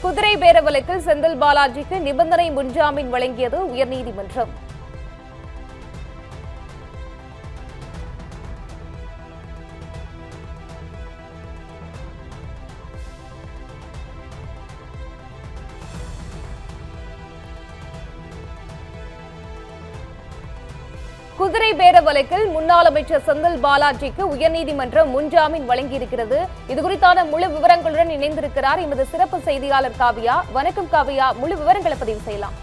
குதிரை பேர வழக்கில் செந்தில் பாலாஜிக்கு நிபந்தனை முன்ஜாமீன் வழங்கியது உயர்நீதிமன்றம். குதிரை பேர வழக்கில் முன்னாள் அமைச்சர் செந்தில் பாலாஜிக்கு உயர்நீதிமன்றம் முன்ஜாமீன் வழங்கியிருக்கிறது. இதுகுறித்தான முழு விவரங்களுடன் இணைந்திருக்கிறார் எமது சிறப்பு செய்தியாளர் காவியா. வணக்கம் காவியா, முழு விவரங்களை பதிவு செய்யலாம்.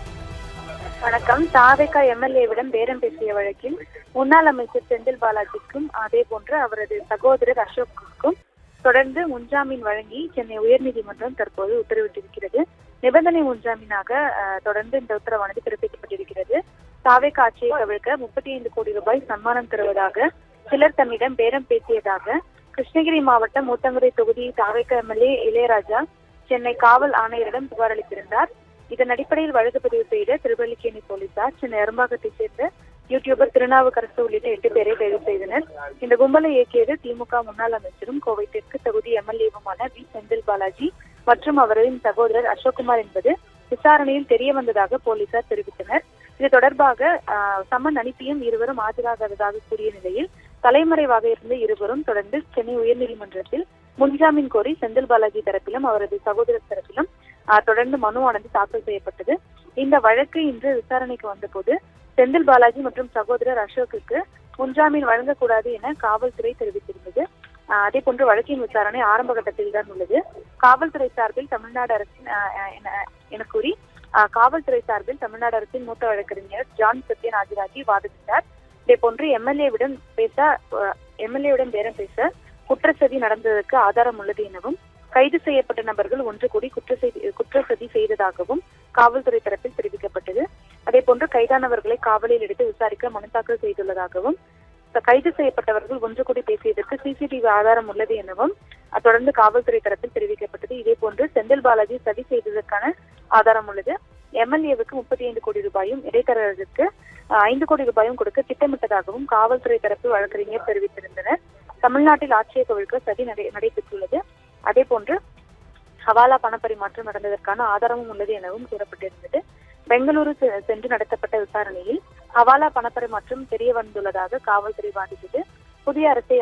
வணக்கம். தாவேகா எம்எல்ஏவிடம் பேரம் பேசிய வழக்கில் முன்னாள் அமைச்சர் செந்தில் பாலாஜிக்கும் அதே போன்று அவரது சகோதரர் அசோக்குக்கும் தொடர்ந்து முன்ஜாமீன் வழங்கி சென்னை உயர்நீதிமன்றம் தற்போது உத்தரவிட்டிருக்கிறது. நிபந்தனை முன்ஜாமீனாக தொடர்ந்து இந்த உத்தரவானது பிறப்பிக்கப்பட்டிருக்கிறது. தாவேகா ஆட்சியை கவிழ்க்க 35 கோடி ரூபாய் சன்மானம் தருவதாக சிலர் தம்மிடம் பேரம் பேசியதாக கிருஷ்ணகிரி மாவட்டம் ஊத்தங்கரை தொகுதி தாவேகா எம்எல்ஏ இளையராஜா சென்னை காவல் ஆணையரிடம் புகார் அளித்திருந்தார். இதன் அடிப்படையில் வழக்கு பதிவு செய்த திருவல்லிக்கேணி போலீசார் சென்னை அரும்பாக்கத்தை சேர்ந்த யூடியூபர் திருநாவுக்கரசு உள்ளிட்ட 8 பேரை கைது செய்தனர். இந்த கும்பலை இயக்கியது திமுக முன்னாள் அமைச்சரும் கோவை தெற்கு தொகுதி எம்எல்ஏவுமான வி செந்தில் பாலாஜி மற்றும் அவரின் சகோதரர் அசோக்குமார் என்பது விசாரணையில் தெரிய வந்ததாக போலீசார் தெரிவித்தனர். இது தொடர்பாக சம்மன் அனுப்பியும் இருவரும் ஆஜராகாததாக கூறிய நிலையில் தலைமறைவாக இருந்த இருவரும் தொடர்ந்து சென்னை உயர்நீதிமன்றத்தில் முன்ஜாமீன் கோரி செந்தில் பாலாஜி தரப்பிலும் அவரது சகோதரர் தரப்பிலும் தொடர்ந்து மனுவானது தாக்கல் செய்யப்பட்டது. இந்த வழக்கு இன்று விசாரணைக்கு வந்தபோது செந்தில் பாலாஜி மற்றும் சகோதரர் அசோக்குக்கு முன்ஜாமீன் வழங்கக்கூடாது என காவல்துறை தெரிவித்திருந்தது. அதே போன்று வழக்கின் விசாரணை ஆரம்ப கட்டத்தில் தான் உள்ளது. காவல்துறை சார்பில் தமிழ்நாடு அரசின் என கூறி காவல்துறை சார்பில் தமிழ்நாடு அரசின் மூத்த வழக்கறிஞர் ஜான் சத்யன் ஆஜராகி வாதிட்டார். இதே போன்று எம்எல்ஏவிடம் பேரம் பேச குற்றச்சதி நடந்ததற்கு ஆதாரம் உள்ளது எனவும் கைது செய்யப்பட்ட நபர்கள் ஒன்று கூடி குற்றச்சதி செய்ததாகவும் காவல்துறை தரப்பில் தெரிவிக்கப்பட்டது. அதே போன்று கைதானவர்களை காவலில் எடுத்து விசாரிக்க மனு தாக்கல் செய்துள்ளதாகவும் கைது செய்யப்பட்டவர்கள் ஒன்று கூடி பேசியதற்கு சிசிடிவி ஆதாரம் உள்ளது எனவும் தொடர்ந்து காவல்துறை தரப்பில் தெரிவிக்கப்பட்டது. இதே போன்று செந்தில் பாலாஜி சதி செய்ததற்கான ஆதாரம் உள்ளது. எம்எல்ஏவுக்கு 35 கோடி ரூபாயும் இடைத்தரகருக்கு 5 கோடி ரூபாயும் கொடுக்க திட்டமிட்டதாகவும் காவல்துறை தரப்பு வழக்கறிஞர் தெரிவித்திருந்தனர். தமிழ்நாட்டில் ஆட்சியை கவிழ்க்க சதி நடைபெற்றுள்ளது. அதே போன்று ஹவாலா பணப்பரிமாற்றம் நடந்ததற்கான ஆதாரமும் உள்ளது எனவும் கூறப்பட்டிருந்தது. பெங்களூரு சென்று நடத்தப்பட்ட விசாரணையில் ஹவாலா பணப்பரிமாற்றம் தெரிய வந்துள்ளதாக காவல்துறை வாதிட்டது. புதிய அரசை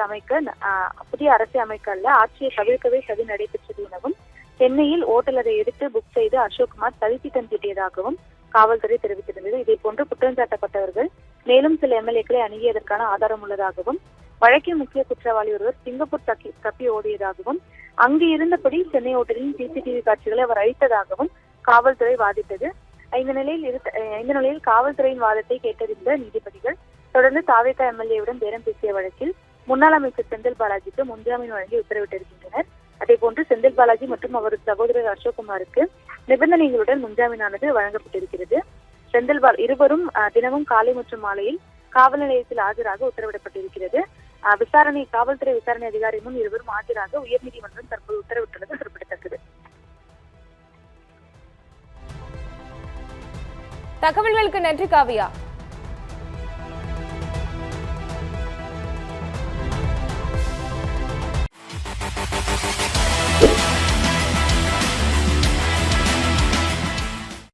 அமைக்க அல்ல, ஆட்சியை கவிழ்க்கவே சதி நடைபெற்றது எனவும் சென்னையில் ஓட்டல் அதை எடுத்து புக் செய்து அசோக்குமார் சதித்திட்டம் தீட்டியதாகவும் காவல்துறை தெரிவித்திருந்தது. இதே போன்று குற்றஞ்சாட்டப்பட்டவர்கள் மேலும் சில எம்எல்ஏக்களை அணுகியதற்கான ஆதாரம் உள்ளதாகவும் வழக்கின் முக்கிய குற்றவாளி ஒருவர் சிங்கப்பூர் தப்பி ஓடியதாகவும் அங்கு இருந்தபடி சென்னை ஓட்டலின் சிசிடிவி காட்சிகளை அவர் அழித்ததாகவும் காவல்துறை வாதிட்டது. இந்த நிலையில் காவல்துறையின் வாதத்தை கேட்டறிந்த நீதிபதிகள் தொடர்ந்து தாவேகா எம்எல்ஏவுடன் பேரம் பேசிய வழக்கில் முன்னாள் அமைச்சர் செந்தில் பாலாஜிக்கு முன்ஜாமீன் வழங்கி உத்தரவிட்டிருக்கின்றனர். அதே போன்று செந்தில் பாலாஜி மற்றும் அவரது சகோதரர் அசோக்குமாருக்கு நிபந்தனைகளுடன் முன்ஜாமீனானது வழங்கப்பட்டிருக்கிறது. இருவரும் தினமும் காலை மற்றும் மாலையில் காவல் நிலையத்தில் ஆஜராக உத்தரவிடப்பட்டிருக்கிறது. காவல்துறை விசாரணை அதிகாரி முன் இருவரும் ஆஜராக உயர்நீதிமன்றம் தற்போது உத்தரவிட்டுள்ளது குறிப்பிடத்தக்கது. தகவல்களுக்கு நன்றி காவியா.